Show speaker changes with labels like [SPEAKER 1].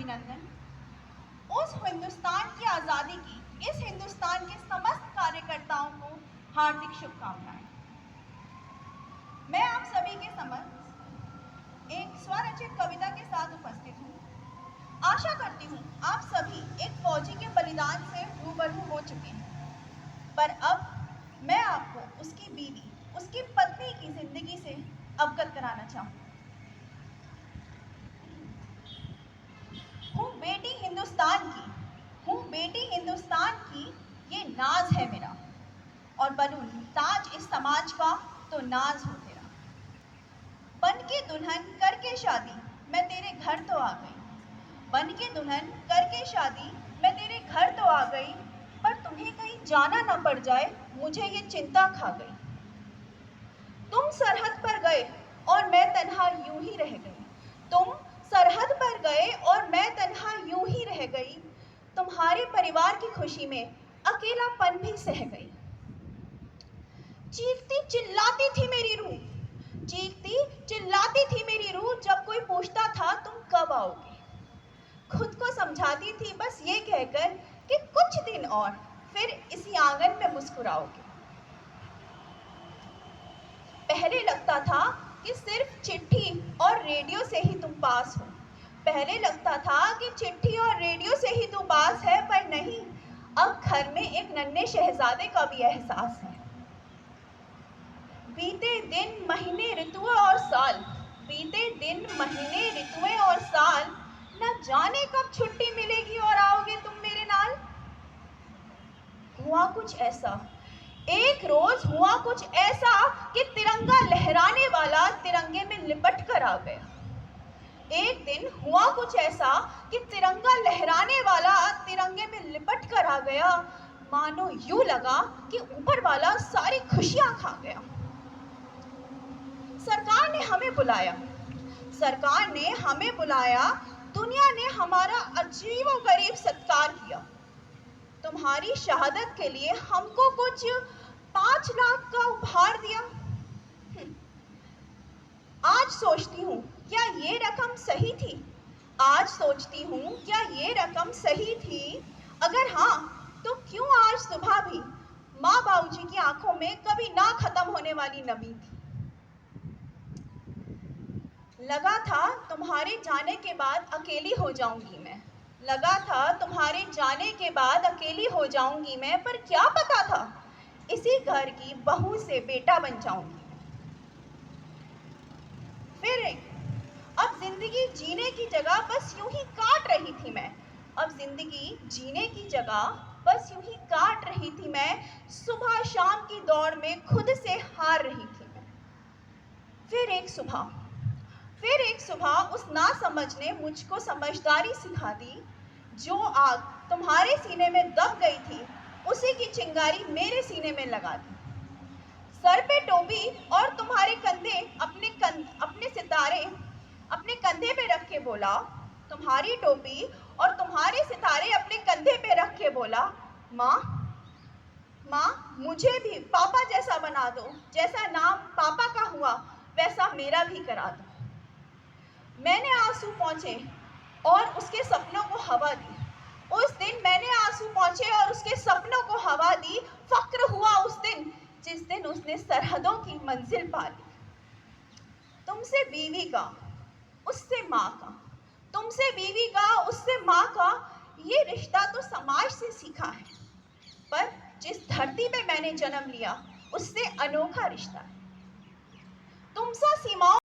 [SPEAKER 1] अभिनंदन। उस हिंदुस्तान की आज़ादी की इस हिंदुस्तान के समस्त कार्यकर्ताओं को हार्दिक शुभकामनाएं। मैं आप सभी के समक्ष एक स्वरचित कविता के साथ उपस्थित हूँ। आशा करती हूँ आप सभी एक फौजी के बलिदान से रूबरू हो चुके हैं, पर अब मैं आपको उसकी बीवी, उसकी पत्नी की जिंदगी से अवगत कराना चाहूँ। हूँ बेटी हिंदुस्तान की, ये नाज है मेरा, और बनूं ताज इस समाज का तो नाज हो तेरा। बन के दुल्हन करके शादी मैं तेरे घर तो आ गई, बन के दुल्हन करके शादी मैं तेरे घर तो आ गई, पर तुम्हें कहीं जाना न पड़ जाए मुझे ये चिंता खा गई। तुम सरहद पर गए और मैं तन्हा यूं ही रह गई, तुम सरहद पर गए और मैं तन्हा यूं ही रह गई, तुम्हारे परिवार की खुशी में अकेलापन भी सह गई। चीखती चिल्लाती थी मेरी रूह, चीखती चिल्लाती थी मेरी रूह, जब कोई पूछता था तुम कब आओगे। खुद को समझाती थी बस ये कहकर कि कुछ दिन और, फिर इसी आंगन में मुस्कुराओगे। पहले लगता था कि सिर्फ चिट्ठी और रेडियो से ही तुम पास हो, पहले लगता था कि चिट्ठी और रेडियो से ही तुम पास है, पर नहीं, अब घर में एक नन्हे शहजादे का भी एहसास है। बीते दिन महीने ऋतुएं और साल, बीते दिन महीने ऋतुएं और साल, न जाने कब छुट्टी मिलेगी और आओगे तुम मेरे नाल। हुआ कुछ ऐसा, एक रोज हुआ कुछ ऐसा कि तिरंगा लहराने वाला तिरंगे में लिपट कर आ गया। एक दिन हुआ कुछ ऐसा कि तिरंगा लहराने वाला तिरंगे में लिपट कर आ गया, मानो यूं लगा कि ऊपर वाला सारी खुशियां खा गया। सरकार ने हमें बुलाया, सरकार ने हमें बुलाया, दुनिया ने हमारा अजीबोगरीब सत्कार किया। तुम्हारी शहादत के लिए हमको कुछ 5 लाख का उपहार दिया। आज सोचती हूँ क्या ये रकम सही थी, आज सोचती हूँ क्या ये रकम सही थी, अगर हाँ तो क्यों आज सुबह भी माँ बाबूजी की आंखों में कभी ना खत्म होने वाली नमी थी। लगा था तुम्हारे जाने के बाद अकेली हो जाऊंगी मैं, लगा था तुम्हारे जाने के बाद अकेली हो जाऊंगी मैं, पर क्या पता था इसी घर की बहू से बेटा बन जाऊंगी। फिर अब जिंदगी जीने की जगह बस यूं ही काट रही थी मैं, अब जिंदगी जीने की जगह बस यूं ही काट रही थी मैं, सुबह शाम की दौड़ में खुद से हार रही थी मैं। फिर एक सुबह उस नासमझ ने मुझको समझदारी सिखा दी, जो आग तुम्हारे सीने में दब गई थी उसी की चिंगारी मेरे सीने में लगा दी। सर पे टोपी और तुम्हारे कंधे अपने सितारे अपने कंधे पे रख के बोला, तुम्हारी टोपी और तुम्हारे सितारे अपने कंधे पे रख के बोला, माँ मुझे भी पापा जैसा बना दो, जैसा नाम पापा का हुआ वैसा मेरा भी करा दो। मैंने आंसू पहुंचे और उसके सपनों को हवा दी, उस दिन मैंने आंसू पहुंचे और उसके सपनों को हवा दी। फक्र हुआ उस दिन जिस दिन उसने सरहदों की मंजिल पा ली। तुमसे बीवी का उससे माँ का, तुमसे बीवी का उससे माँ का, ये रिश्ता तो समाज से सीखा है, पर जिस धरती पे मैंने जन्म लिया उससे अनोखा रिश्ता है। तुम सा सीमाओं